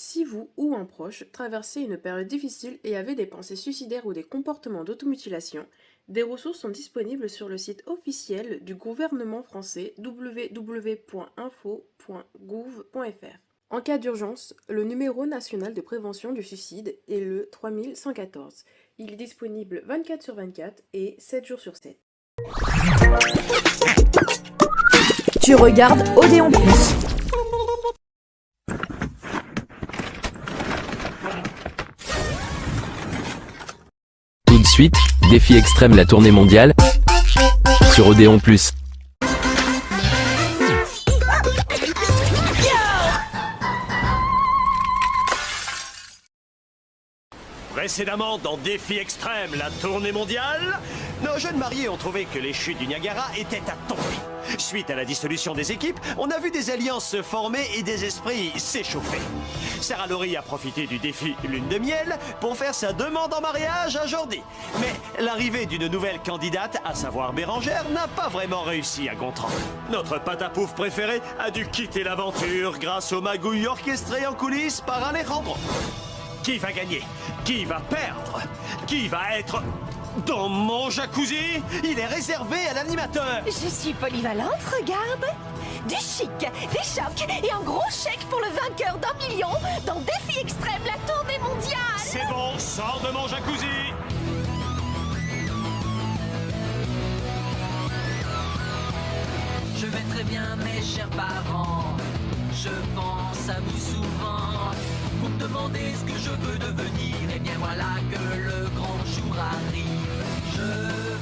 Si vous ou un proche traversez une période difficile et avez des pensées suicidaires ou des comportements d'automutilation, des ressources sont disponibles sur le site officiel du gouvernement français www.info.gouv.fr. En cas d'urgence, le numéro national de prévention du suicide est le 3114. Il est disponible 24 sur 24 et 7 jours sur 7. Tu regardes Odéon Plus. Tout de suite, défi extrême la tournée mondiale sur Odéon Plus. Précédemment dans Défi Extrême, la tournée mondiale, nos jeunes mariés ont trouvé que les chutes du Niagara étaient à tomber. Suite à la dissolution des équipes, on a vu des alliances se former et des esprits s'échauffer. Sarah Laurie a profité du défi Lune de miel pour faire sa demande en mariage à Jordi. Mais l'arrivée d'une nouvelle candidate, à savoir Bérangère, n'a pas vraiment réussi à Gontran. Notre patapouf préféré a dû quitter l'aventure grâce aux magouilles orchestrées en coulisses par Alejandro. Qui va gagner? Qui va perdre? Qui va être dans mon jacuzzi? Il est réservé à l'animateur. Je suis polyvalente, regarde. Du chic, des chocs et un gros chèque pour le vainqueur d'1 million dans Défi Extrême, la tournée mondiale. C'est bon, sors de mon jacuzzi. Je vais très bien, mes chers parents. Je pense à vous souvent. Vous me demandez ce que je veux devenir. Et bien voilà que le grand jour arrive. Je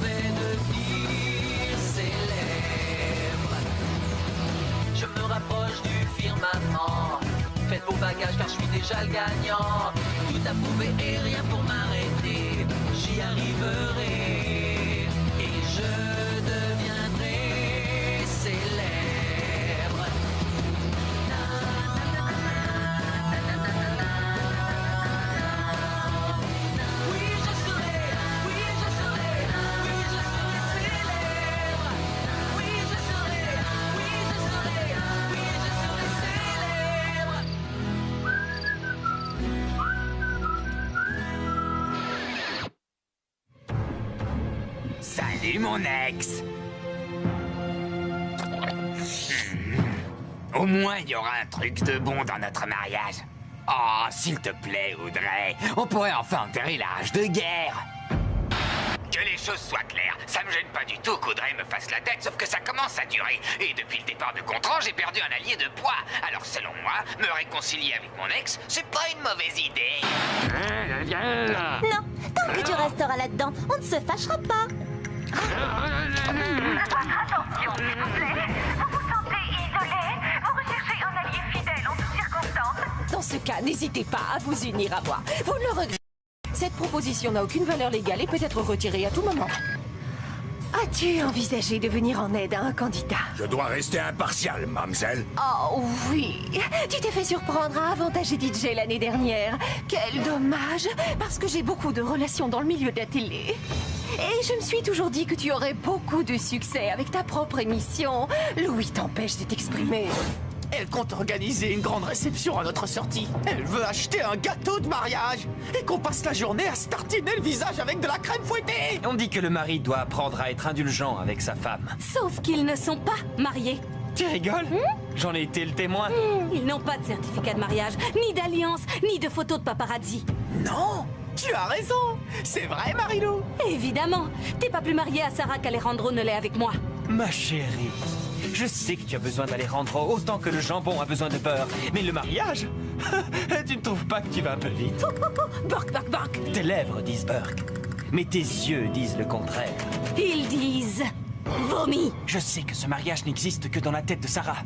vais devenir célèbre. Je me rapproche du firmament. Faites vos bagages car je suis déjà le gagnant. Tout à prouver et rien pour m'arrêter. J'y arriverai. Et je deviendrai célèbre. Oui, je serai, oui, je serai, oui, je serai célèbre. Oui, je serai, oui, je serai, oui, je serai célèbre. Salut mon ex. Au moins il y aura un truc de bon dans notre mariage. Oh, s'il te plaît, Audrey, on pourrait enfin enterrer la rage de guerre. Que les choses soient claires, ça me gêne pas du tout qu'Audrey me fasse la tête, sauf que ça commence à durer. Et depuis le départ de Gontran, j'ai perdu un allié de poids. Alors selon moi, me réconcilier avec mon ex, c'est pas une mauvaise idée. Non, tant que tu resteras là-dedans, on ne se fâchera pas. Attention, s'il vous plaît. Vous vous sentez isolé. Vous recherchez un allié fidèle en toutes circonstances. Dans ce cas, n'hésitez pas à vous unir à moi. Vous ne le regrettez. Cette proposition n'a aucune valeur légale et peut être retirée à tout moment. As-tu envisagé de venir en aide à un candidat? Je dois rester impartial, mademoiselle. Oh oui, tu t'es fait surprendre à avantager DJ l'année dernière. Quel dommage, parce que j'ai beaucoup de relations dans le milieu de la télé. Et je me suis toujours dit que tu aurais beaucoup de succès avec ta propre émission. Louis t'empêche de t'exprimer. Elle compte organiser une grande réception à notre sortie. Elle veut acheter un gâteau de mariage et qu'on passe la journée à se tartiner le visage avec de la crème fouettée. On dit que le mari doit apprendre à être indulgent avec sa femme. Sauf qu'ils ne sont pas mariés. Tu rigoles? J'en ai été le témoin. Ils n'ont pas de certificat de mariage, ni d'alliance, ni de photos de paparazzi. Non, tu as raison. C'est vrai, Marilou. Évidemment. T'es pas plus mariée à Sarah qu'Alejandro ne l'est avec moi. Ma chérie, je sais que tu as besoin d'Alejandro autant que le jambon a besoin de beurre. Mais le mariage? Tu ne trouves pas que tu vas un peu vite? Bark, bark, bark. Tes lèvres disent Burke, mais tes yeux disent le contraire. Ils disent... vomi. Je sais que ce mariage n'existe que dans la tête de Sarah.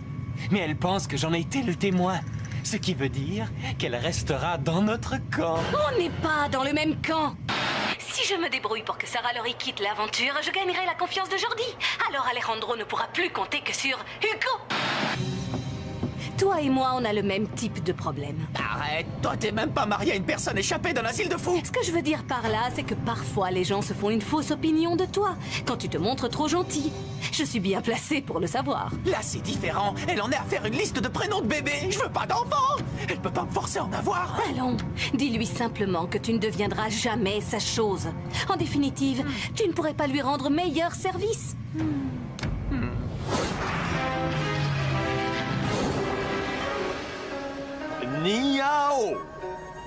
Mais elle pense que j'en ai été le témoin. Ce qui veut dire qu'elle restera dans notre camp. On n'est pas dans le même camp. Si je me débrouille pour que Sarah Laurie quitte l'aventure, je gagnerai la confiance de Jordi. Alors Alejandro ne pourra plus compter que sur Hugo. Toi et moi, on a le même type de problème. Arrête, toi t'es même pas marié à une personne échappée d'un asile de fous. Ce que je veux dire par là, c'est que parfois les gens se font une fausse opinion de toi, quand tu te montres trop gentil. Je suis bien placée pour le savoir. Là c'est différent, elle en est à faire une liste de prénoms de bébés. Je veux pas d'enfant. Elle peut pas me forcer à en avoir. Allons, dis-lui simplement que tu ne deviendras jamais sa chose. En définitive, tu ne pourrais pas lui rendre meilleur service. Niao!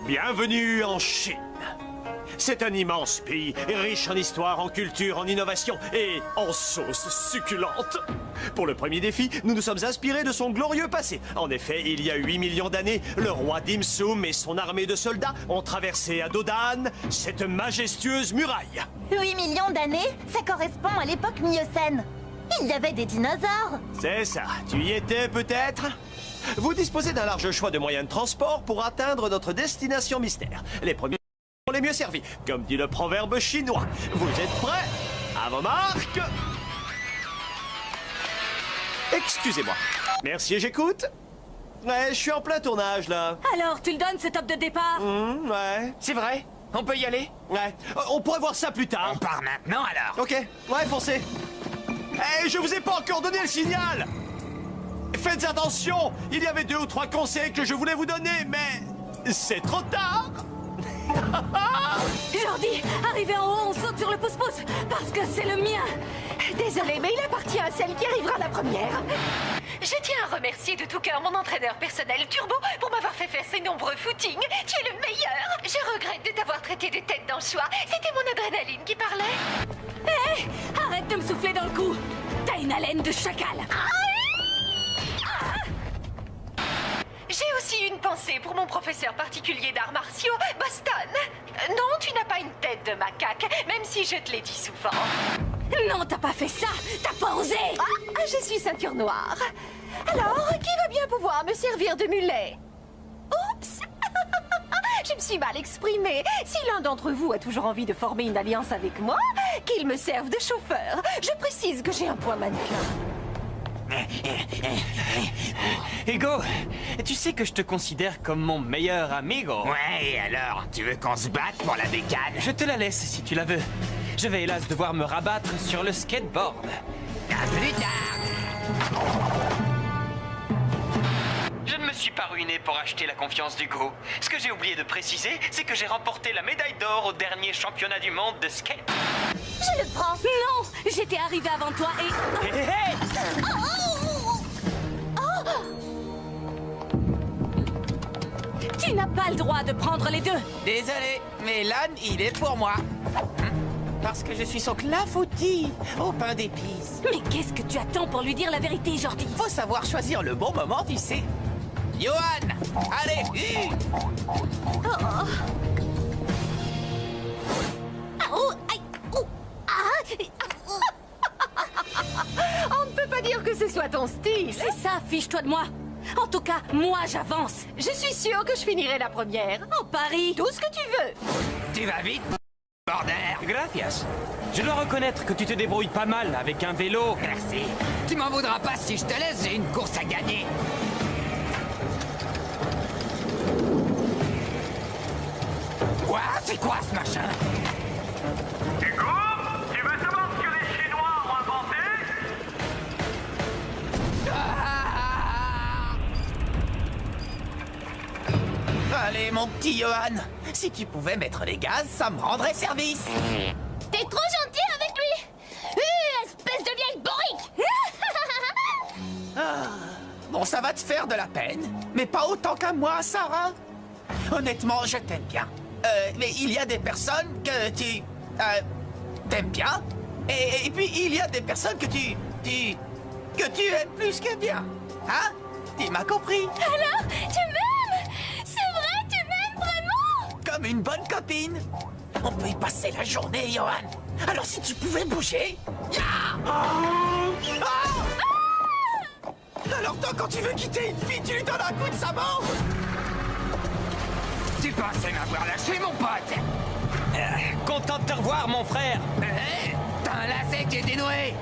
Bienvenue en Chine. C'est un immense pays, riche en histoire, en culture, en innovation et en sauces succulentes. Pour le premier défi, nous nous sommes inspirés de son glorieux passé. En effet, il y a 8 millions d'années, le roi Dim Sum et son armée de soldats ont traversé à dos d'âne cette majestueuse muraille. 8 millions d'années, ça correspond à l'époque Miocène. Il y avait des dinosaures. C'est ça, tu y étais peut-être? Vous disposez d'un large choix de moyens de transport pour atteindre notre destination mystère. Les premiers sont les mieux servis, comme dit le proverbe chinois. Vous êtes prêts? À vos marques! Excusez-moi. Merci, j'écoute. Ouais, je suis en plein tournage, là. Alors, tu le donnes, ce top de départ? Ouais. C'est vrai? On peut y aller? Ouais. On pourrait voir ça plus tard. On part maintenant, alors? Ok. Ouais, foncez. Hey, je vous ai pas encore donné le signal! Faites attention! Il y avait 2 ou 3 conseils que je voulais vous donner, mais c'est trop tard! Jordi, arrivé en haut, on saute sur le pouce-pouce, parce que c'est le mien! Désolée, mais il appartient à celle qui arrivera la première. Je tiens à remercier de tout cœur mon entraîneur personnel Turbo pour m'avoir fait faire ces nombreux footings. Tu es le meilleur. Je regrette de t'avoir traité de tête dans le choix. C'était mon adrénaline qui parlait. Hé, arrête de me souffler dans le cou. T'as une haleine de chacal. J'ai aussi une pensée pour mon professeur particulier d'arts martiaux, Boston. Non, tu n'as pas une tête de macaque, même si je te l'ai dit souvent. Non, t'as pas fait ça. T'as pas osé. Je suis ceinture noire. Alors, qui va bien pouvoir me servir de mulet? Oups. Je me suis mal exprimée. Si l'un d'entre vous a toujours envie de former une alliance avec moi, qu'il me serve de chauffeur. Je précise que j'ai un point mannequin. Ego, tu sais que je te considère comme mon meilleur amigo. Ouais, et alors, tu veux qu'on se batte pour la bécane? Je te la laisse si tu la veux. Je vais hélas devoir me rabattre sur le skateboard. À plus tard! Je ne me suis pas ruiné pour acheter la confiance d'Hugo. Ce que j'ai oublié de préciser, c'est que j'ai remporté la médaille d'or au dernier championnat du monde de skate. Je le prends. Non, j'étais arrivé avant toi et... Hé hé hé! Tu n'as pas le droit de prendre les deux. Désolé, mais l'âne, il est pour moi. Parce que je suis son clafoutis au pain d'épices. Mais qu'est-ce que tu attends pour lui dire la vérité, Jordi? Faut savoir choisir le bon moment, tu sais. Johan, allez, On ne peut pas dire que ce soit ton style. C'est ça, fiche-toi de moi. En tout cas, moi, j'avance. Je suis sûre que je finirai la première. En Paris. Tout ce que tu veux. Tu vas vite, border. Gracias. Je dois reconnaître que tu te débrouilles pas mal avec un vélo. Merci. Tu m'en voudras pas si je te laisse, j'ai une course à gagner. Quoi? C'est quoi ce machin? Hugo, tu veux savoir ce que les Chinois ont inventé? Allez, mon petit Johan, si tu pouvais mettre les gaz, ça me rendrait service. T'es trop gentil avec lui. Espèce de vieille bourrique. Bon, ça va te faire de la peine, mais pas autant qu'à moi, Sarah. Honnêtement, je t'aime bien. Mais il y a des personnes que tu... t'aimes bien. Et puis, il y a des personnes que tu aimes plus que bien. Hein? Tu m'as compris? Alors, tu m'aimes? C'est vrai, tu m'aimes vraiment? Comme une bonne copine. On peut y passer la journée, Johan. Alors si tu pouvais bouger... Alors toi, quand tu veux quitter une fille, tu lui donnes un coup de sabot? Tu pensais m'avoir lâché, mon pote? Content de te revoir, mon frère. T'as un lacet qui est dénoué.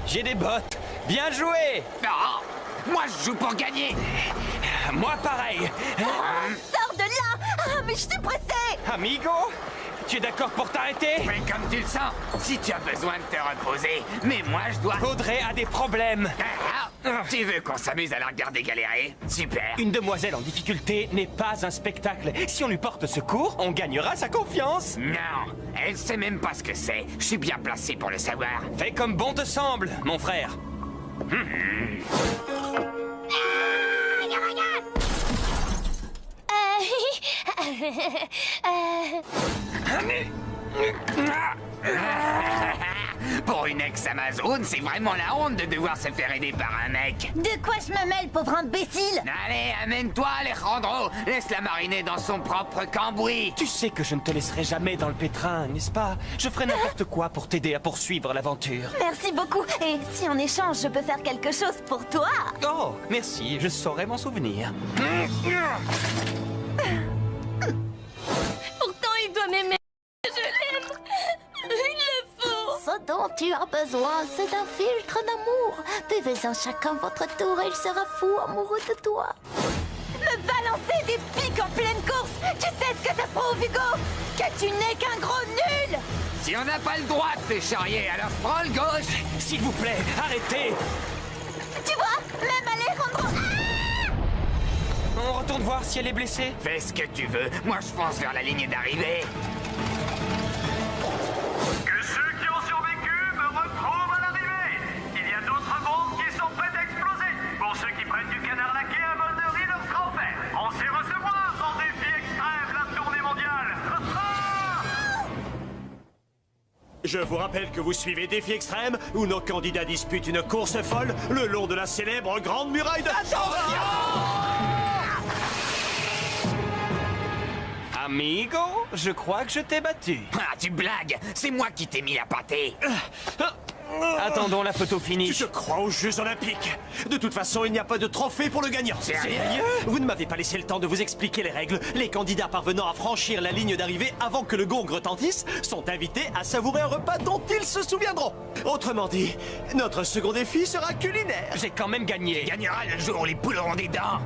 J'ai des bottes. Bien joué. Oh, Moi, je joue pour gagner. Moi, pareil. Sors de là! Ah, mais je suis pressée! Amigo, tu es d'accord pour t'arrêter? Mais comme tu le sens, si tu as besoin de te reposer, mais moi, je dois... Audrey a des problèmes. Tu veux qu'on s'amuse à la regarder galérer? Super. Une demoiselle en difficulté n'est pas un spectacle. Si on lui porte secours, on gagnera sa confiance. Non, elle sait même pas ce que c'est. Je suis bien placé pour le savoir. Fais comme bon te semble, mon frère. Pour une ex-Amazone, c'est vraiment la honte de devoir se faire aider par un mec. De quoi je me mêle, pauvre imbécile? Allez, amène-toi, Alejandro. Laisse-la mariner dans son propre cambouis. Tu sais que je ne te laisserai jamais dans le pétrin, n'est-ce pas? Je ferai n'importe quoi pour t'aider à poursuivre l'aventure. Merci beaucoup. Et si en échange, je peux faire quelque chose pour toi? Oh, merci, je saurai m'en souvenir. Pourtant, il doit m'aimer. Je l'aime. Il le faut. Ce dont tu as besoin, c'est d'un filtre d'amour. Buvez-en chacun votre tour et il sera fou amoureux de toi. Me balancer des pics en pleine course, tu sais ce que ça prouve, Hugo? Que tu n'es qu'un gros nul. Si on n'a pas le droit de te charrier, alors prends le gauche. S'il vous plaît, arrêtez. Tu vois, même Alejandro... On retourne voir si elle est blessée. Fais ce que tu veux. Moi, je fonce vers la ligne d'arrivée. Que ceux qui ont survécu me retrouvent à l'arrivée. Il y a d'autres bombes qui sont prêtes à exploser. Pour ceux qui prennent du canard laqué, un bol de riz leur sera offert. On sait recevoir dans Défi Extrême, la tournée mondiale. Je vous rappelle que vous suivez Défi Extrême, où nos candidats disputent une course folle le long de la célèbre Grande Muraille de... Amigo, je crois que je t'ai battu. Ah, tu blagues. C'est moi qui t'ai mis à pâté. Attendons la photo Tu finish. te crois aux Jeux Olympiques? De toute façon, il n'y a pas de trophée pour le gagnant. Sérieux? Vous ne m'avez pas laissé le temps de vous expliquer les règles. Les candidats parvenant à franchir la ligne d'arrivée avant que le gong retentisse sont invités à savourer un repas dont ils se souviendront. Autrement dit, notre second défi sera culinaire. J'ai quand même gagné. Tu gagneras le jour où les poules auront des dents.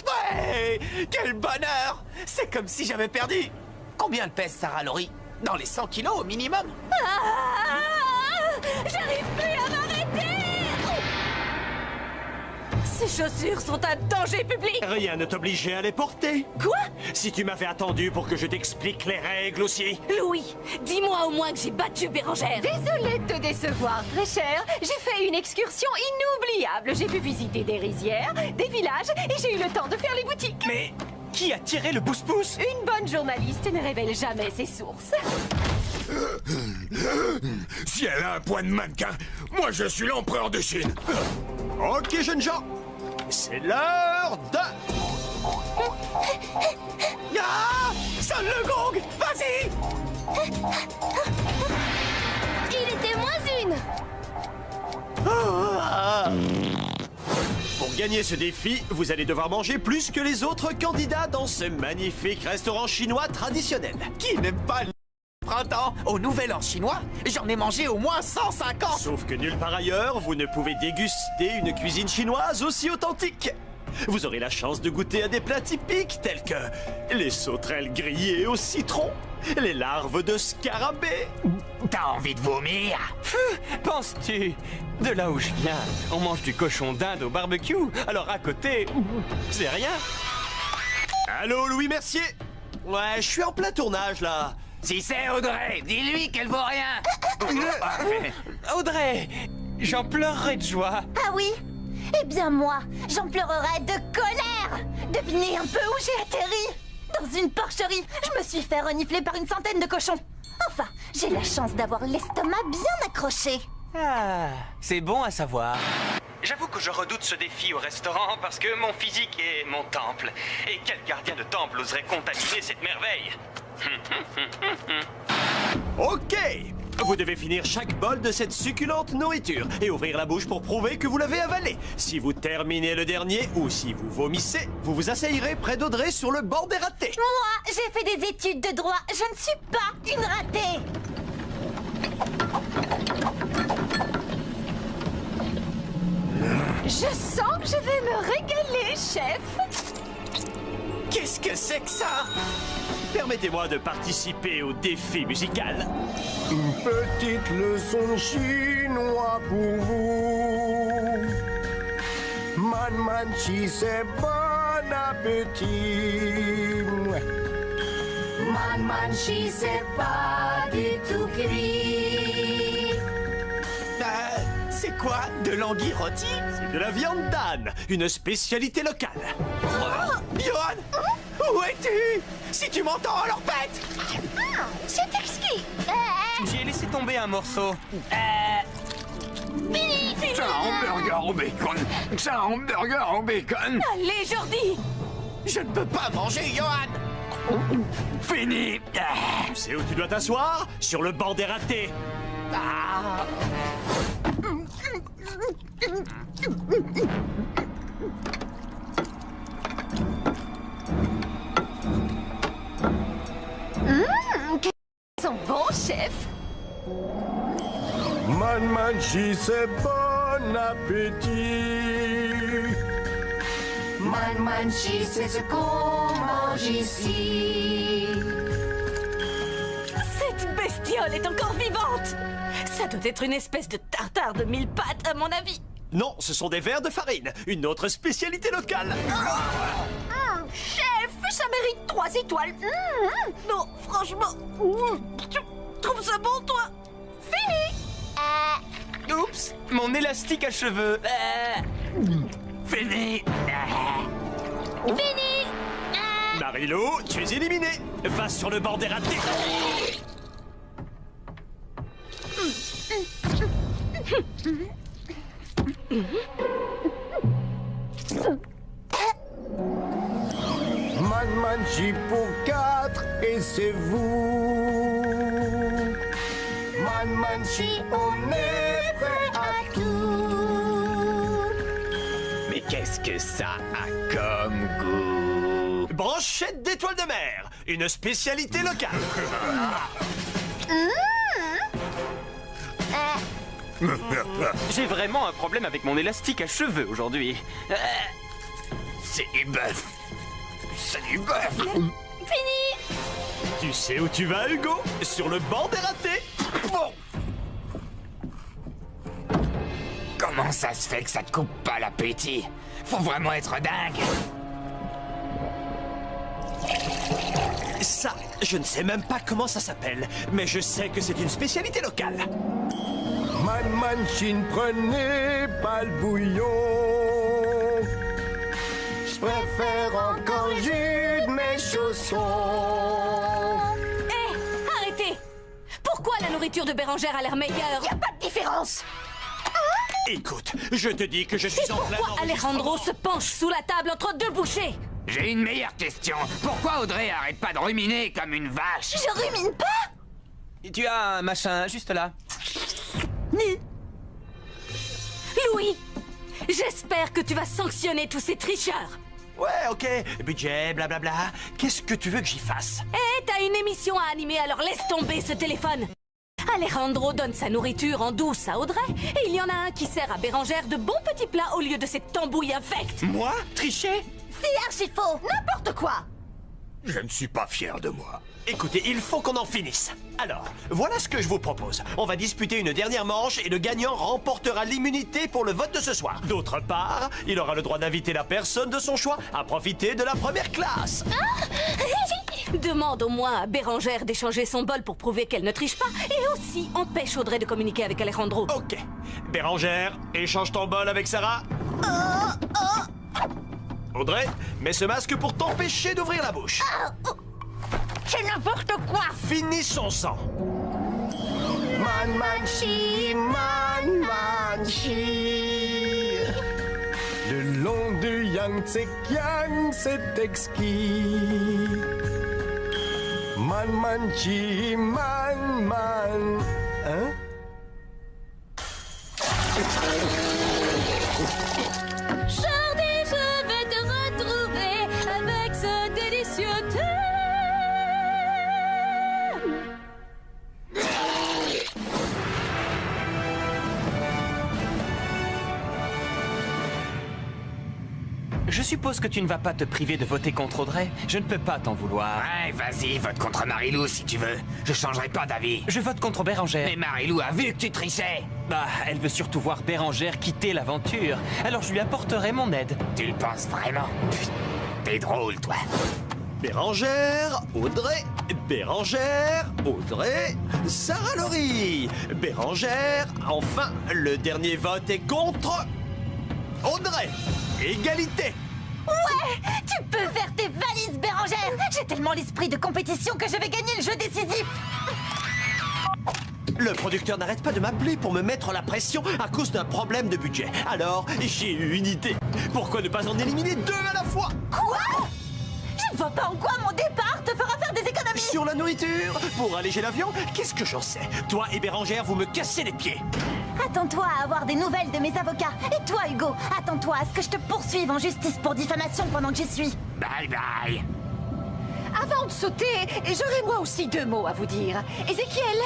Ouais! Quel bonheur! C'est comme si j'avais perdu. Combien pèse Sarah Laurie? Dans les 100 kilos au minimum? J'arrive plus à m'arrêter. Ces chaussures sont un danger public. Rien ne t'obligeait à les porter. Quoi? Si tu m'avais attendu pour que je t'explique les règles aussi. Louis, dis-moi au moins que j'ai battu Bérangère. Désolée de te décevoir, très cher. J'ai fait une excursion inoubliable. J'ai pu visiter des rizières, des villages et j'ai eu le temps de faire les boutiques. Mais qui a tiré le pouce-pouce? Une bonne journaliste ne révèle jamais ses sources. Si elle a un point de mannequin, moi je suis l'empereur de Chine. Ok, jeunes gens, c'est l'heure de... Ah! Sonne le gong! Vas-y! Il était moins une. Pour gagner ce défi, vous allez devoir manger plus que les autres candidats dans ce magnifique restaurant chinois traditionnel. Qui n'aime pas le printemps? Au Nouvel An chinois, j'en ai mangé au moins 150. Sauf que nulle part ailleurs, vous ne pouvez déguster une cuisine chinoise aussi authentique. Vous aurez la chance de goûter à des plats typiques tels que les sauterelles grillées au citron, les larves de scarabée. T'as envie de vomir? Penses-tu? De là où je viens, on mange du cochon d'Inde au barbecue, alors à côté, c'est rien. Allô, Louis Mercier? Ouais, je suis en plein tournage, là. Si c'est Audrey, dis-lui qu'elle vaut rien. Audrey, j'en pleurerai de joie. Ah oui? Eh bien moi, j'en pleurerais de colère. Devinez un peu où j'ai atterri? Dans une porcherie. Je me suis fait renifler par une centaine de cochons. Enfin, j'ai la chance d'avoir l'estomac bien accroché. Ah, c'est bon à savoir. J'avoue que je redoute ce défi au restaurant parce que mon physique est mon temple. Et quel gardien de temple oserait contaminer cette merveille? Ok, vous devez finir chaque bol de cette succulente nourriture et ouvrir la bouche pour prouver que vous l'avez avalé. Si vous terminez le dernier ou si vous vomissez, vous vous asseyerez près d'Audrey sur le banc des ratés. Moi, j'ai fait des études de droit. Je ne suis pas une ratée. Je sens que je vais me régaler, chef. Qu'est-ce que c'est que ça? Permettez-moi de participer au défi musical. Une petite leçon chinois pour vous. Man, c'est bon appétit. Man, c'est pas du tout gris. C'est quoi? De l'anguille rôtie? C'est de la viande d'âne, une spécialité locale. Johan, où es-tu? Si tu m'entends, alors pète! C'est exquis. J'ai laissé tomber un morceau. Fini. C'est un hamburger au bacon. C'est un hamburger au bacon. Allez, Jordi. Je ne peux pas manger, Johan. Fini. Tu sais où tu dois t'asseoir? Sur le banc des ratés. Ah. Qu'ils sont bons, chef. Man, c'est bon appétit. Man, c'est ce qu'on mange ici. Cette bestiole est encore vivante. Ça doit être une espèce de tartare de 1000 pattes, à mon avis. Non, ce sont des vers de farine, une autre spécialité locale. Chef, ça mérite 3 étoiles. Non, franchement. Tu trouves ça bon, toi? Fini. Oups, mon élastique à cheveux. Fini. Fini. Marilou, tu es éliminé. Va sur le banc des ratés. Man, pour 4 et c'est vous. Man, on est prêt à tout. Mais qu'est-ce que ça a comme goût? Brochette d'étoiles de mer, une spécialité locale. J'ai vraiment un problème avec mon élastique à cheveux aujourd'hui. C'est du bœuf. C'est du bœuf. Fini. Tu sais où tu vas, Hugo? Sur le banc des ratés. Bon. Comment ça se fait que ça te coupe pas l'appétit? Faut vraiment être dingue. Ça, je ne sais même pas comment ça s'appelle, mais je sais que c'est une spécialité locale. Man, ne prenez pas le bouillon. Je préfère encore jus de mes chaussons. Hé, arrêtez! Pourquoi la nourriture de Bérangère a l'air meilleure? Y a pas de différence. Écoute, je te dis que je suis en plein Pourquoi Alejandro se penche sous la table entre deux bouchées? J'ai une meilleure question. Pourquoi Audrey arrête pas de ruminer comme une vache? Je rumine pas. Tu as un machin juste là. Louis, j'espère que tu vas sanctionner tous ces tricheurs. Ouais, ok, budget, blablabla. Qu'est-ce que tu veux que j'y fasse? Eh, t'as une émission à animer, alors laisse tomber ce téléphone. Alejandro donne sa nourriture en douce à Audrey, et il y en a un qui sert à Bérangère de bons petits plats au lieu de cette tambouille infecte. Moi? Tricher? C'est archi faux. N'importe quoi. Je ne suis pas fier de moi. Écoutez, il faut qu'on en finisse. Alors, voilà ce que je vous propose. On va disputer une dernière manche et le gagnant remportera l'immunité pour le vote de ce soir. D'autre part, il aura le droit d'inviter la personne de son choix à profiter de la première classe. Demande au moins à Bérangère d'échanger son bol pour prouver qu'elle ne triche pas, et aussi empêche Audrey de communiquer avec Alejandro. Ok. Bérangère, échange ton bol avec Sarah. Audrey, mets ce masque pour t'empêcher d'ouvrir la bouche. C'est n'importe quoi. Finissons-en. Man, le long du Yangtze-Kiang, c'est exquis. Man, hein? Jordi, je vais te retrouver avec ce délicieux thé. suppose que tu ne vas pas te priver de voter contre Audrey. Je ne peux pas t'en vouloir. Ouais, vas-y, vote contre Marilou si tu veux. Je changerai pas d'avis. Je vote contre Bérangère. Mais Marilou a vu que tu trichais. Bah, elle veut surtout voir Bérangère quitter l'aventure. Alors je lui apporterai mon aide. Tu le penses vraiment? T'es drôle, toi. Bérangère, Audrey, Bérangère, Audrey, Sarah Laurie. Bérangère, enfin, le dernier vote est contre Audrey. Égalité. Ouais, tu peux faire tes valises, Bérangère. J'ai tellement l'esprit de compétition que je vais gagner le jeu décisif. Le producteur n'arrête pas de m'appeler pour me mettre la pression à cause d'un problème de budget. Alors, j'ai eu une idée. Pourquoi ne pas en éliminer 2 à la fois? Quoi? Je ne vois pas en quoi mon départ te fera faire des économies. Sur la nourriture, pour alléger l'avion, qu'est-ce que j'en sais? Toi et Bérangère, vous me cassez les pieds. Attends-toi à avoir des nouvelles de mes avocats. Et toi, Hugo, attends-toi à ce que je te poursuive en justice pour diffamation pendant que j'y suis. Bye bye. Avant de sauter, j'aurais moi aussi 2 mots à vous dire. Ézéchiel,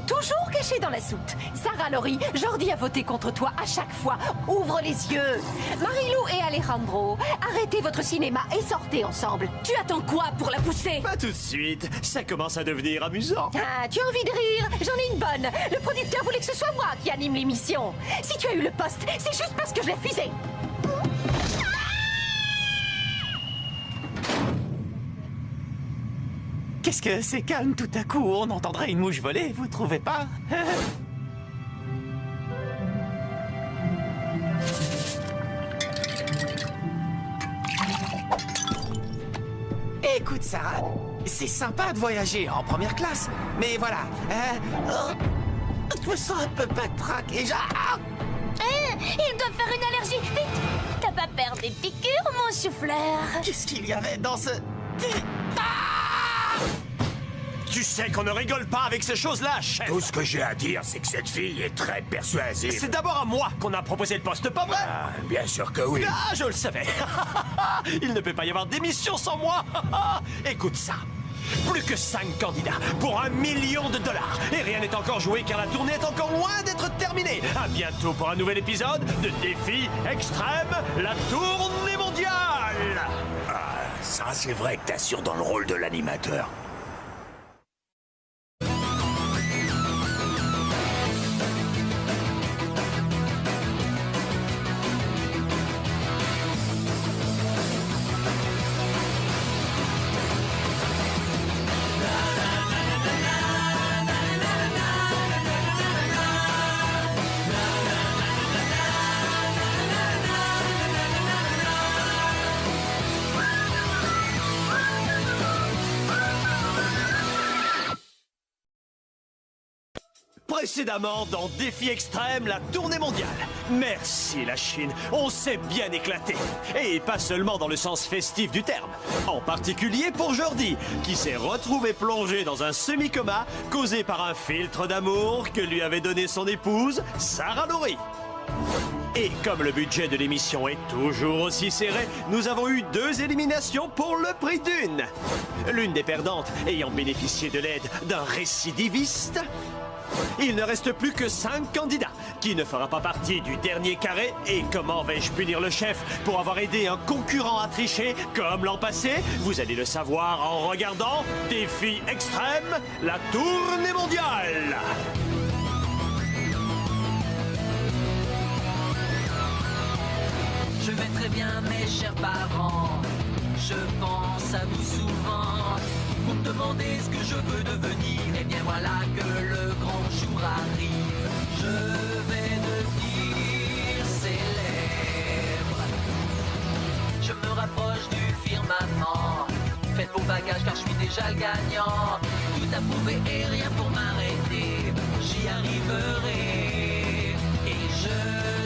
toujours caché dans la soute. Sarah Laurie, Jordi a voté contre toi à chaque fois. Ouvre les yeux. Marilou et Alejandro, arrêtez votre cinéma et sortez ensemble. Tu attends quoi pour la pousser? Pas tout de suite, ça commence à devenir amusant. Ah, tu as envie de rire? J'en ai une bonne. Le producteur voulait que ce soit moi qui anime l'émission. Si tu as eu le poste, c'est juste parce que je l'ai refusé. Qu'est-ce que c'est calme tout à coup? On entendrait une mouche voler, vous trouvez pas? Écoute, Sarah, c'est sympa de voyager en première classe, mais voilà, je me sens un peu patraque et Il doit faire une allergie. Vite, t'as pas peur des piqûres, mon souffleur? Qu'est-ce qu'il y avait dans ce... Tu sais qu'on ne rigole pas avec ces choses-là, chef. Tout ce que j'ai à dire, c'est que cette fille est très persuasive. C'est d'abord à moi qu'on a proposé le poste, pas vrai? Ah, bien sûr que oui. Ah, je le savais. Il ne peut pas y avoir d'émission sans moi. Écoute ça. Plus que 5 candidats pour $1 million. Et rien n'est encore joué car la tournée est encore loin d'être terminée. À bientôt pour un nouvel épisode de Défi Extrême, la tournée mondiale. Ah, ça c'est vrai que t'assures dans le rôle de l'animateur. Précédemment dans Défi Extrême, la tournée mondiale. Merci la Chine, on s'est bien éclaté. Et pas seulement dans le sens festif du terme. En particulier pour Jordi, qui s'est retrouvé plongé dans un semi-coma causé par un filtre d'amour que lui avait donné son épouse, Sarah Laurie. Et comme le budget de l'émission est toujours aussi serré, nous avons eu 2 éliminations pour le prix d'une. L'une des perdantes ayant bénéficié de l'aide d'un récidiviste. Il ne reste plus que 5 candidats. Qui ne fera pas partie du dernier carré? Et comment vais-je punir le chef pour avoir aidé un concurrent à tricher comme l'an passé? Vous allez le savoir en regardant Défi Extrême, la tournée mondiale. Je vais très bien, mes chers parents. Je pense à vous souvent. Vous me demandez ce que je veux devenir. Et bien voilà que le grand jour arrive. Je vais devenir célèbre. Je me rapproche du firmament. Faites vos bagages car je suis déjà le gagnant. Tout à prouver et rien pour m'arrêter. J'y arriverai. Et je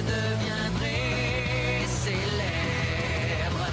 deviendrai célèbre.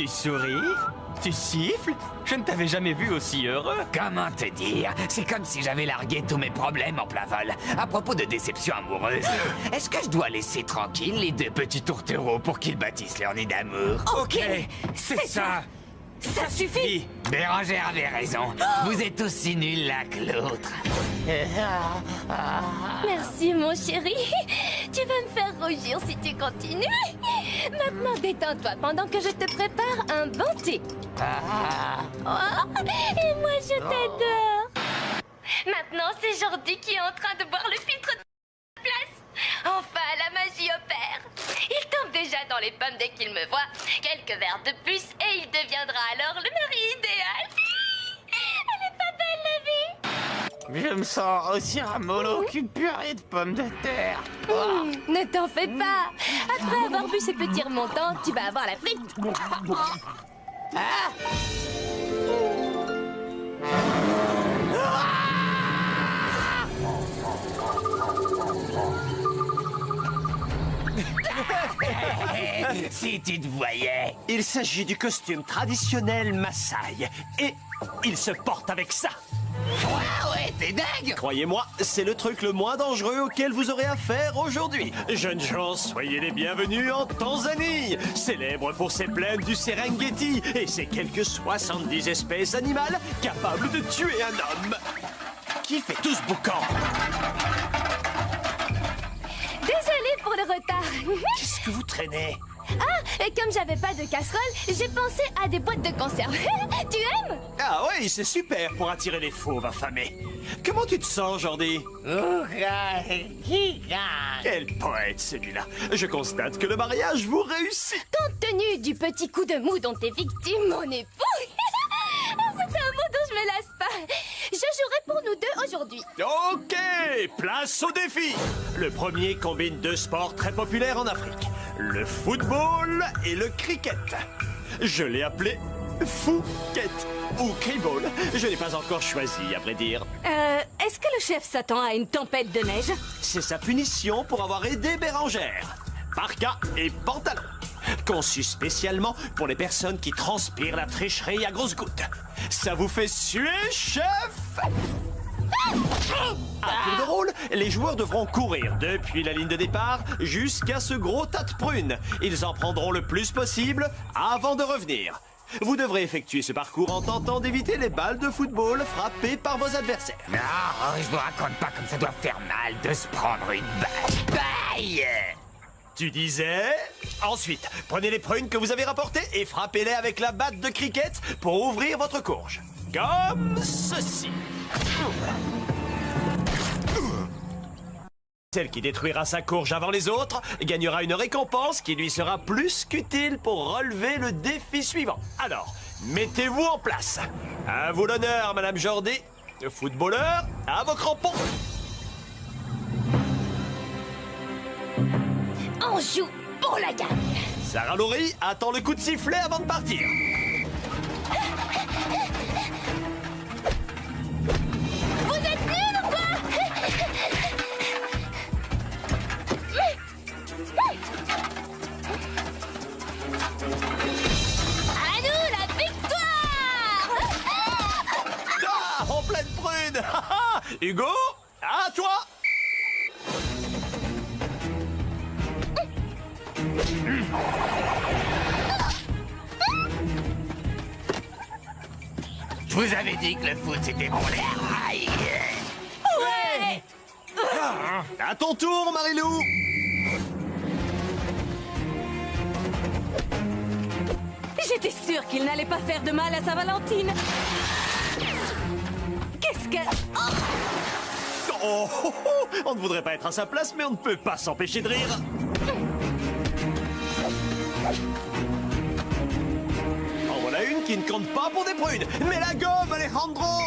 Tu souris? Tu siffles? Je ne t'avais jamais vu aussi heureux. Comment te dire? C'est comme si j'avais largué tous mes problèmes en plein vol. À propos de déception amoureuse, est-ce que je dois laisser tranquille les deux petits tourtereaux pour qu'ils bâtissent leur nid d'amour? Ok, c'est ça. Ça suffit. Bérangère avait raison. Vous êtes aussi nuls l'un que l'autre. Merci, mon chéri. Tu vas me faire rougir si tu continues. Maintenant, détends-toi pendant que je te prépare un bon thé. Oh, et moi, je t'adore. Maintenant, c'est Jordi qui est en train de boire le filtre de place. Enfin, la magie opère. Il tombe déjà dans les pommes dès qu'il me voit. Quelques verres de plus et il deviendra alors le mari idéal. Elle est pas belle, la vie. Je me sens aussi ramollo qu'une purée de pommes de terre. Ne t'en fais pas. Après avoir bu ce petit remontant, tu vas avoir la frite. Si tu te voyais. Il s'agit du costume traditionnel Maasai. Et il se porte avec ça. Ouais, t'es dingue. Croyez-moi, c'est le truc le moins dangereux auquel vous aurez affaire aujourd'hui. Jeunes gens, soyez les bienvenus en Tanzanie, célèbre pour ses plaines du Serengeti et ses quelques 70 espèces animales capables de tuer un homme. Qui fait tout ce boucan? Désolée pour le retard. Qu'est-ce que vous traînez? Ah, et comme j'avais pas de casserole, j'ai pensé à des boîtes de conserve. Tu aimes? Ah oui, c'est super pour attirer les fauves affamés. Comment tu te sens, Jordi? Quel poète, celui-là. Je constate que le mariage vous réussit. Compte tenu du petit coup de mou dont t'es victime, mon époux. C'est un mot dont je me lasse pas. Je jouerai pour nous deux aujourd'hui. Ok, place au défi. Le premier combine deux sports très populaires en Afrique. Le football et le cricket. Je l'ai appelé Fouquet ou Criball. Je n'ai pas encore choisi, à vrai dire. Est-ce que le chef s'attend à une tempête de neige? C'est sa punition pour avoir aidé Bérangère. Parka et pantalon. Conçu spécialement pour les personnes qui transpirent la tricherie à grosses gouttes. Ça vous fait suer, chef? À tour de rôle, les joueurs devront courir depuis la ligne de départ jusqu'à ce gros tas de prunes. Ils en prendront le plus possible avant de revenir. Vous devrez effectuer ce parcours en tentant d'éviter les balles de football frappées par vos adversaires. Non, je vous raconte pas comme ça doit faire mal de se prendre une balle. Bye! Tu disais? Ensuite, prenez les prunes que vous avez rapportées et frappez-les avec la batte de cricket pour ouvrir votre courge. Comme ceci. Celle qui détruira sa courge avant les autres gagnera une récompense qui lui sera plus qu'utile pour relever le défi suivant. Alors, mettez-vous en place. À vous l'honneur, Madame Jordi. Footballeur, à vos crampons. On joue pour la gagne. Sarah Laurie attend le coup de sifflet avant de partir. Vous êtes nuls ou quoi? À nous la victoire! Ah, en pleine prune. Hugo, à toi. Je vous avais dit que le foot c'était mon air. Ouais! À ton tour, Marilou. J'étais sûre qu'il n'allait pas faire de mal à sa Valentine. Qu'est-ce que... Oh, oh, oh, on ne voudrait pas être à sa place, mais on ne peut pas s'empêcher de rire. En voilà une qui ne compte pas pour des prunes. Mais la gomme, Alejandro!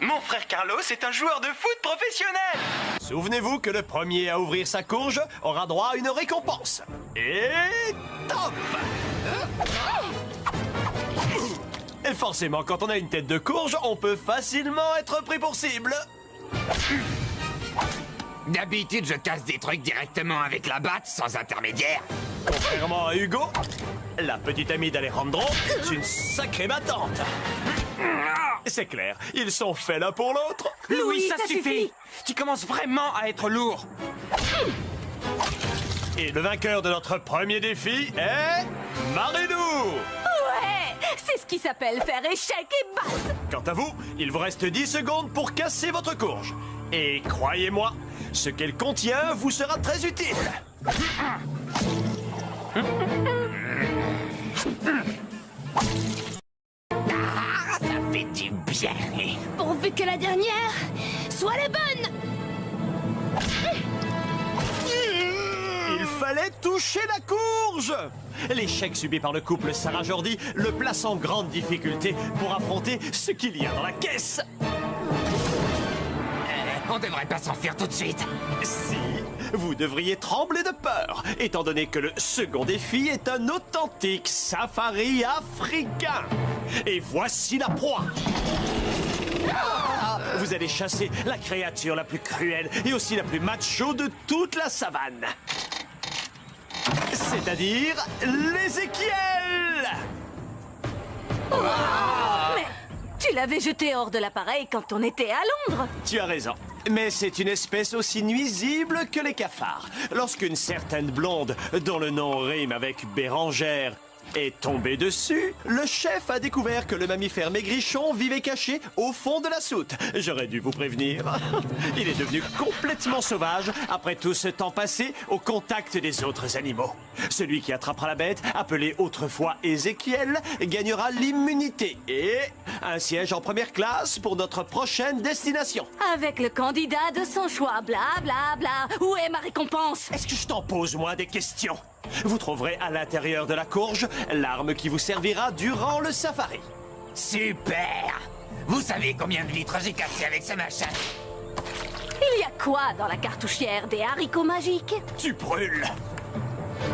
Mon frère Carlos est un joueur de foot professionnel. Souvenez-vous que le premier à ouvrir sa courge aura droit à une récompense. Et top! Et forcément, quand on a une tête de courge, on peut facilement être pris pour cible. D'habitude, je casse des trucs directement avec la batte, sans intermédiaire. Contrairement à Hugo, la petite amie d'Alejandro est une sacrée battante. C'est clair, ils sont faits l'un pour l'autre. Louis, ça suffit. Tu commences vraiment à être lourd. Et le vainqueur de notre premier défi est... Marilou! Ouais, c'est ce qui s'appelle faire échec et batte. Quant à vous, il vous reste 10 secondes pour casser votre courge. Et croyez-moi, ce qu'elle contient vous sera très utile. Ah, ça fait du bien. Pourvu que la dernière soit la bonne. Il fallait toucher la courge. L'échec subi par le couple Sarah Jordi le place en grande difficulté pour affronter ce qu'il y a dans la caisse. On devrait pas s'enfuir tout de suite. Si, vous devriez trembler de peur, étant donné que le second défi est un authentique safari africain. Et voici la proie. Vous allez chasser la créature la plus cruelle et aussi la plus macho de toute la savane. C'est-à-dire l'Ézéchiel. Mais tu l'avais jeté hors de l'appareil quand on était à Londres. Tu as raison. Mais c'est une espèce aussi nuisible que les cafards. Lorsqu'une certaine blonde, dont le nom rime avec Bérangère, est tombée dessus, le chef a découvert que le mammifère maigrichon vivait caché au fond de la soute. J'aurais dû vous prévenir. Il est devenu complètement sauvage après tout ce temps passé au contact des autres animaux. Celui qui attrapera la bête, appelée autrefois Ézéchiel, gagnera l'immunité et un siège en première classe pour notre prochaine destination. Avec le candidat de son choix, bla bla bla. Où est ma récompense? Est-ce que je t'en pose, moi, des questions? Vous trouverez à l'intérieur de la courge l'arme qui vous servira durant le safari. Super! Vous savez combien de litres j'ai cassé avec ce machin? Il y a quoi dans la cartouchière? Des haricots magiques? Tu brûles!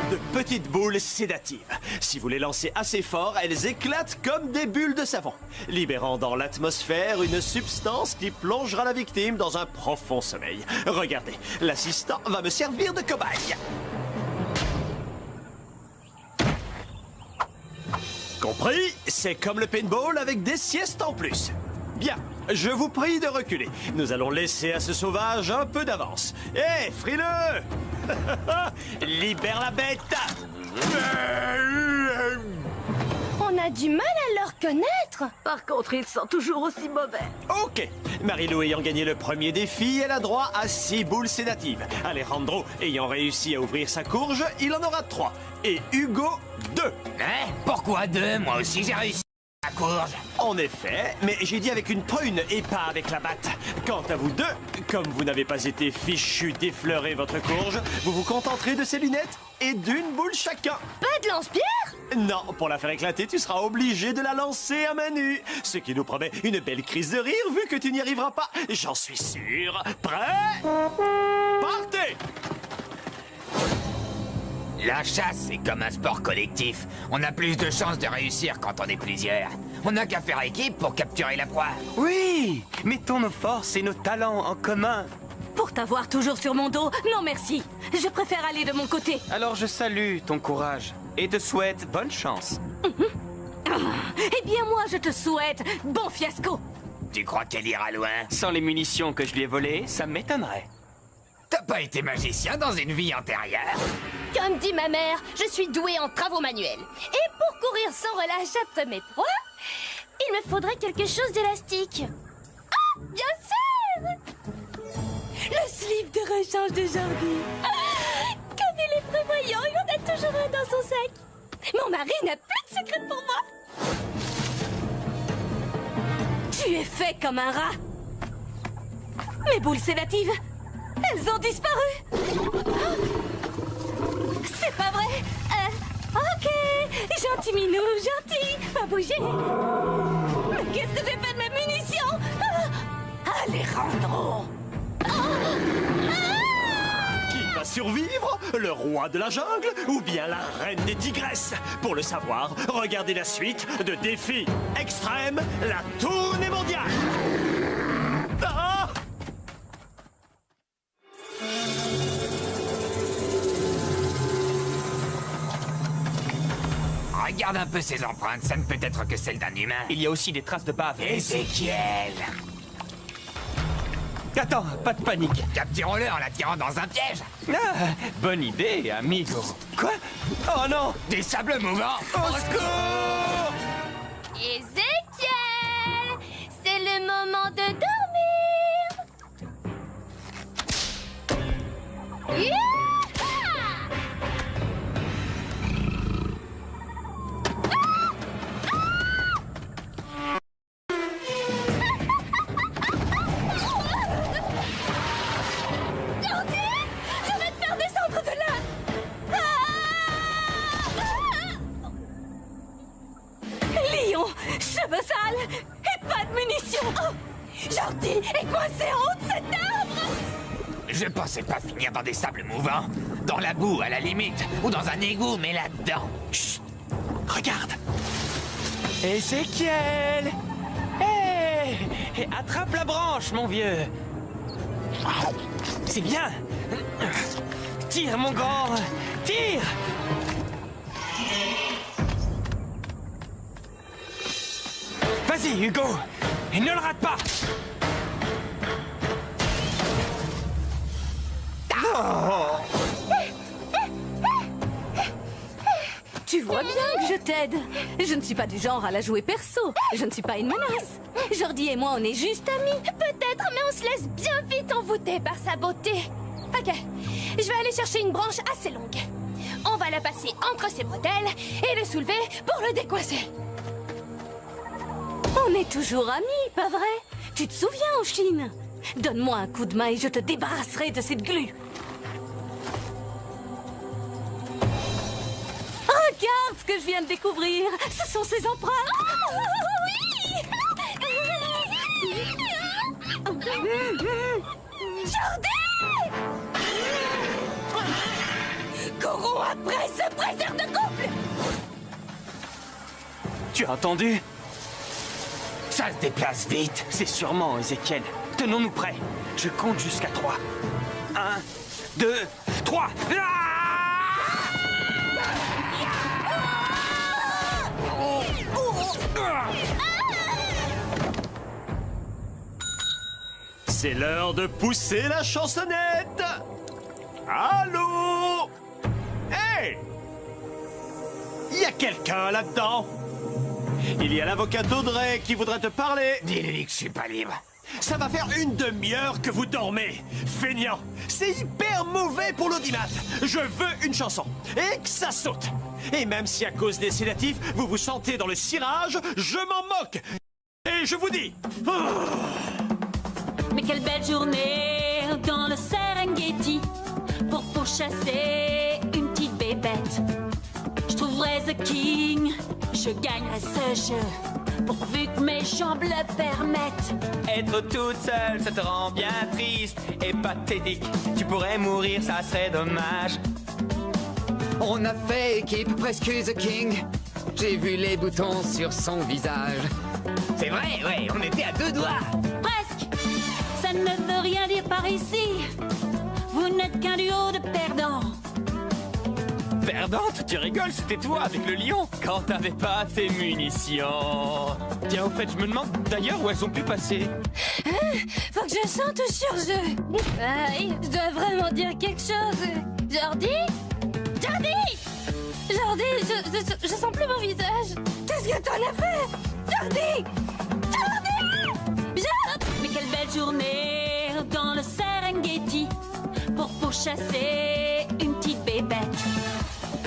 De petites boules sédatives. Si vous les lancez assez fort, elles éclatent comme des bulles de savon, libérant dans l'atmosphère une substance qui plongera la victime dans un profond sommeil. Regardez, l'assistant va me servir de cobaye. Compris? C'est comme le paintball avec des siestes en plus. Bien, je vous prie de reculer. Nous allons laisser à ce sauvage un peu d'avance. Hé, frileux! Libère la bête! On a du mal à le reconnaître. Par contre, ils sont toujours aussi mauvais. Ok. Marilou ayant gagné le premier défi, elle a droit à 6 boules sédatives. Alejandro ayant réussi à ouvrir sa courge, il en aura 3. Et Hugo, 2. Hein? Pourquoi 2? Moi aussi j'ai réussi la courge. En effet, mais j'ai dit avec une prune et pas avec la batte. Quant à vous deux, comme vous n'avez pas été fichu d'effleurer votre courge, vous vous contenterez de ces lunettes et d'une boule chacun. Pas de lance-pierre? Non, pour la faire éclater, tu seras obligé de la lancer à main nue. Ce qui nous promet une belle crise de rire vu que tu n'y arriveras pas. J'en suis sûr. Prêt? Partez! La chasse, c'est comme un sport collectif. On a plus de chances de réussir quand on est plusieurs. On n'a qu'à faire équipe pour capturer la proie. Oui, mettons nos forces et nos talents en commun. Pour t'avoir toujours sur mon dos, non merci. Je préfère aller de mon côté. Alors je salue ton courage et te souhaite bonne chance. Eh bien moi, je te souhaite bon fiasco. Tu crois qu'elle ira loin? Sans les munitions que je lui ai volées, ça m'étonnerait. T'as pas été magicien dans une vie antérieure? Comme dit ma mère, je suis douée en travaux manuels. Et pour courir sans relâche après mes proies, il me faudrait quelque chose d'élastique. Ah, bien sûr! Le slip de rechange de Jordi. Comme il est prévoyant, il en a toujours un dans son sac. Mon mari n'a plus de secret pour moi. Tu es fait comme un rat. Mes boules sédatives, elles ont disparu. C'est pas vrai. Ok, gentil minou, gentil, pas bouger. Mais qu'est-ce que j'ai fait de mes munitions? Alejandro. Qui va survivre? Le roi de la jungle ou bien la reine des tigresses? Pour le savoir, regardez la suite de Défi Extrême, la tournée mondiale. Ah! regarde un peu ces empreintes, ça ne peut être que celle d'un humain. Il y a aussi des traces de bave. Ézéchiel! Attends, pas de panique. Capturons-le en l'attirant dans un piège. Ah, bonne idée, amigo. Quoi? Oh non! Des sables mouvants! Au secours! Ézéchiel, c'est le moment de dormir. Yeah! Cheveux sales et pas de munitions. Oh, Jordi est coincé en haut de cet arbre. Je pensais pas finir dans des sables mouvants. Dans la boue, à la limite. Ou dans un égout, mais là-dedans. Chut! Regarde! Ézéchiel! Hé! Attrape la branche, mon vieux! C'est bien! Tire, mon grand! Tire! Vas-y, Hugo! Et ne le rate pas! Oh. Tu vois bien que je t'aide. Je ne suis pas du genre à la jouer perso. Je ne suis pas une menace. Jordi et moi, on est juste amis. Peut-être, mais on se laisse bien vite envoûter par sa beauté. Ok, je vais aller chercher une branche assez longue. On va la passer entre ses bretelles et le soulever pour le décoincer. On est toujours amis, pas vrai? Tu te souviens, en Chine? Donne-moi un coup de main et je te débarrasserai de cette glu. Regarde ce que je viens de découvrir. Ce sont ses empreintes. Oh, oui! Jordi! Courons après ce briseur de couple! Tu as entendu? Ça se déplace vite. C'est sûrement Ézéchiel. Tenons-nous prêts. Je compte jusqu'à 3. 1, 2, 3. C'est l'heure de pousser la chansonnette. Allô? Hey! Y a quelqu'un là-dedans? Il y a l'avocat d'Audrey qui voudrait te parler. Dis-lui que je suis pas libre. Ça va faire une demi-heure que vous dormez. Feignant. C'est hyper mauvais pour l'audimat. Je veux une chanson. Et que ça saute. Et même si à cause des sédatifs, vous vous sentez dans le cirage, je m'en moque. Et je vous dis... Mais quelle belle journée dans le Serengeti pour pourchasser une petite bébête. Je trouverai The King, je gagnerai ce jeu, pourvu que mes jambes le permettent. Être toute seule, ça te rend bien triste et pathétique. Tu pourrais mourir, ça serait dommage. On a fait équipe presque The King. J'ai vu les boutons sur son visage. C'est vrai, ouais, on était à 2 doigts. Presque. Ça ne veut rien dire par ici. Vous n'êtes qu'un duo de perdants. Perdante, tu rigoles, c'était toi avec le lion quand t'avais pas tes munitions. Tiens, au fait, je me demande d'ailleurs où elles ont pu passer. Faut que je chante ou surjeu. Je dois vraiment dire quelque chose. Jordi? Jordi! Jordi, je sens plus mon visage. Qu'est-ce que t'en as fait? Jordi! Jordi! Mais quelle belle journée dans le Serengeti pour pourchasser une petite bébête.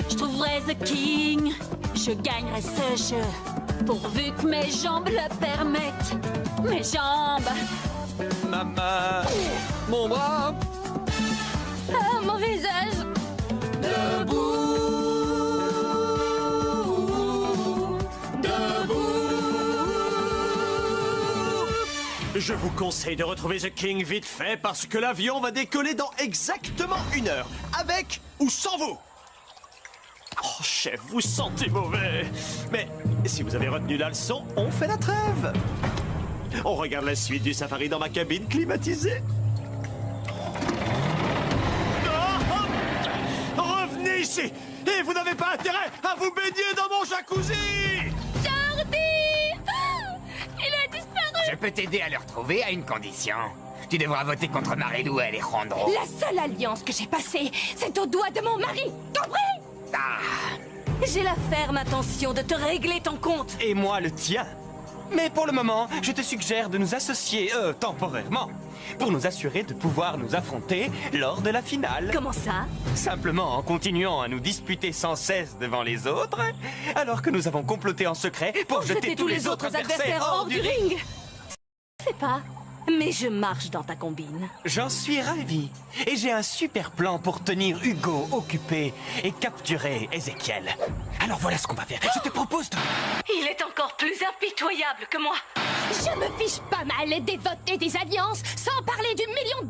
Je trouverai The King, je gagnerai ce jeu, pourvu que mes jambes le permettent. Mes jambes. Maman. Mon bras. Ah, mon visage. Je vous conseille de retrouver The King vite fait parce que l'avion va décoller dans exactement 1 heure. Avec ou sans vous. Oh, chef, vous sentez mauvais. Mais si vous avez retenu la leçon, on fait la trêve. On regarde la suite du safari dans ma cabine climatisée. Oh, revenez ici et vous n'avez pas intérêt à vous baigner dans mon jacuzzi! Jordi! Il a disparu! Je peux t'aider à le retrouver à une condition. Tu devras voter contre Marilou et Alejandro. La seule alliance que j'ai passée, c'est au doigt de mon mari. Compris? J'ai la ferme intention de te régler ton compte. Et moi le tien. Mais pour le moment, je te suggère de nous associer, temporairement, pour nous assurer de pouvoir nous affronter lors de la finale. Comment ça? Simplement en continuant à nous disputer sans cesse devant les autres, alors que nous avons comploté en secret pour jeter tous les autres adversaires hors du ring. Je sais pas, mais je marche dans ta combine. J'en suis ravi. Et j'ai un super plan pour tenir Hugo occupé et capturer Ezekiel. Alors voilà ce qu'on va faire. Je te propose de... Il est encore plus impitoyable que moi. Je me fiche pas mal des votes et des alliances, sans parler du $1 million,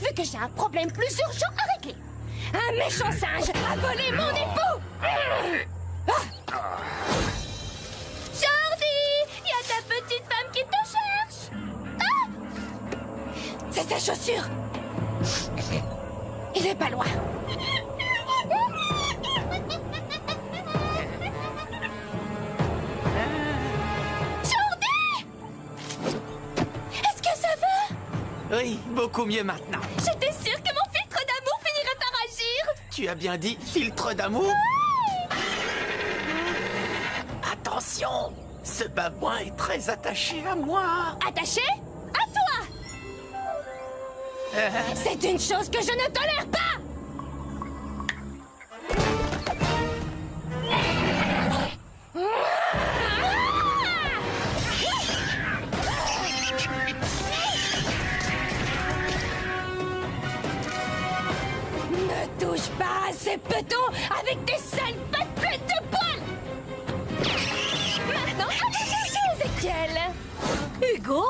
vu que j'ai un problème plus urgent à régler. Un méchant singe a volé mon époux. Jordi, il y a ta petite femme qui te cherche. C'est sa chaussure. Il est pas loin. Jordi! Est-ce que ça va? Oui, beaucoup mieux maintenant. J'étais sûre que mon filtre d'amour finirait par agir. Tu as bien dit filtre d'amour? Attention, ce babouin est très attaché à moi. Attaché? À toi? C'est une chose que je ne tolère pas! Ne touche pas à ces petons avec tes sales pattes pleines de poils! Maintenant, allez chercher Ezekiel! Hugo,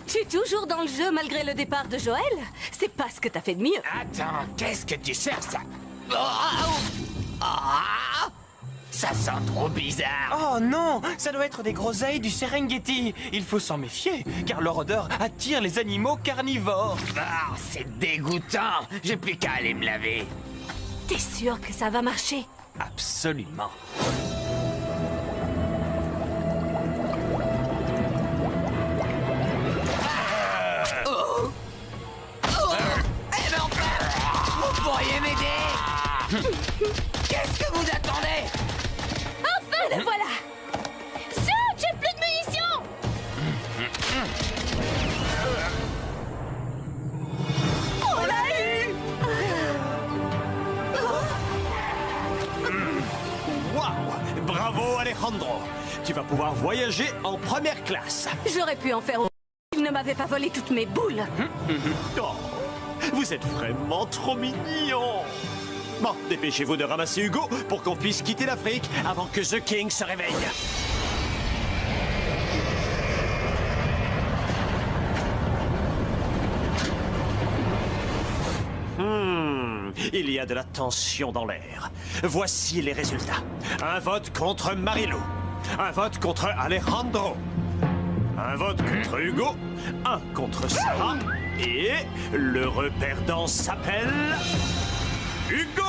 tu es toujours dans le jeu malgré le départ de Joël? C'est pas ce que t'as fait de mieux. Attends, qu'est-ce que tu cherches ça? Ça sent trop bizarre. Oh non, ça doit être des groseilles du Serengeti. Il faut s'en méfier, car leur odeur attire les animaux carnivores. Ah, c'est dégoûtant. J'ai plus qu'à aller me laver. T'es sûr que ça va marcher? Absolument. Eh ben enfin, vous pourriez m'aider. Qu'est-ce que vous attendez? Enfin, le voilà! Saute, j'ai plus de munitions! On l'a eu! Waouh! Bravo Alejandro! Tu vas pouvoir voyager en première classe. J'aurais pu en faire autant. Il ne m'avait pas volé toutes mes boules. Oh, vous êtes vraiment trop mignons. Bon, dépêchez-vous de ramasser Hugo pour qu'on puisse quitter l'Afrique avant que The King se réveille. Il y a de la tension dans l'air. Voici les résultats. Un vote contre Marilou. Un vote contre Alejandro. Un vote contre Hugo. Un contre Sarah. Et l'heureux perdant s'appelle... Hugo!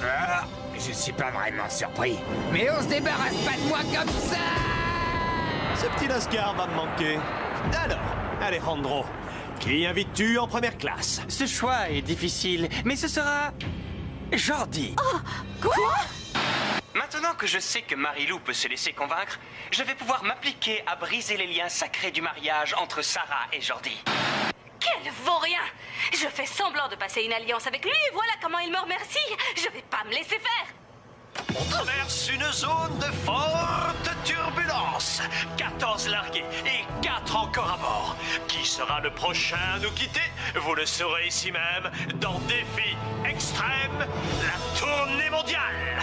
Ah, je suis pas vraiment surpris. Mais on se débarrasse pas de moi comme ça! Ce petit Lascar va me manquer. Alors, Alejandro, qui invites-tu en première classe? Ce choix est difficile, mais ce sera... Jordi. Oh, quoi? Maintenant que je sais que Marilou peut se laisser convaincre, je vais pouvoir m'appliquer à briser les liens sacrés du mariage entre Sarah et Jordi. Quel vaurien! Je fais semblant de passer une alliance avec lui et voilà comment il me remercie. Je vais pas me laisser faire. On traverse une zone de forte turbulence. 14 largués et 4 encore à bord. Qui sera le prochain à nous quitter? Vous le saurez ici même dans Défi Extrême, la tournée mondiale.